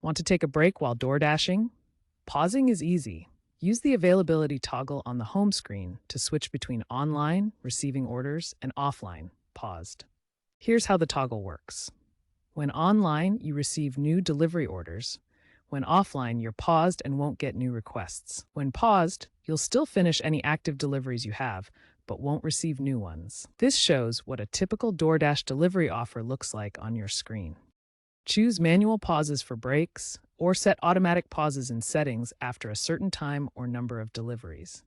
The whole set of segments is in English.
Want to take a break while door dashing? Pausing is easy. Use the availability toggle on the home screen to switch between online, receiving orders, and offline, paused. Here's how the toggle works. When online, you receive new delivery orders. When offline, you're paused and won't get new requests. When paused, you'll still finish any active deliveries you have, but won't receive new ones. This shows what a typical DoorDash delivery offer looks like on your screen. Choose manual pauses for breaks, or set automatic pauses in settings after a certain time or number of deliveries.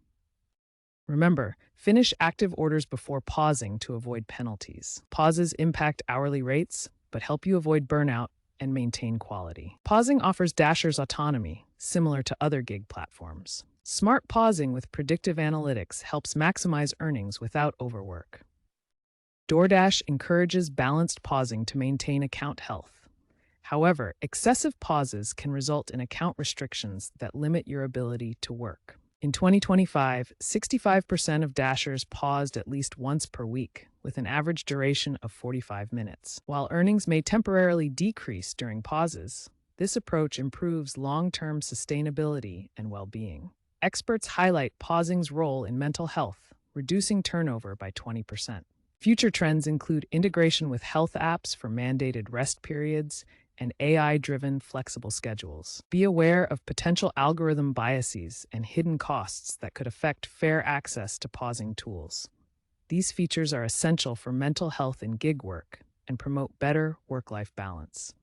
Remember, finish active orders before pausing to avoid penalties. Pauses impact hourly rates, but help you avoid burnout and maintain quality. Pausing offers Dashers autonomy, similar to other gig platforms. Smart pausing with predictive analytics helps maximize earnings without overwork. DoorDash encourages balanced pausing to maintain account health. However, excessive pauses can result in account restrictions that limit your ability to work. In 2025, 65% of Dashers paused at least once per week, with an average duration of 45 minutes. While earnings may temporarily decrease during pauses, this approach improves long-term sustainability and well-being. Experts highlight pausing's role in mental health, reducing turnover by 20%. Future trends include integration with health apps for mandated rest periods and AI-driven flexible schedules. Be aware of potential algorithm biases and hidden costs that could affect fair access to pausing tools. These features are essential for mental health in gig work and promote better work-life balance.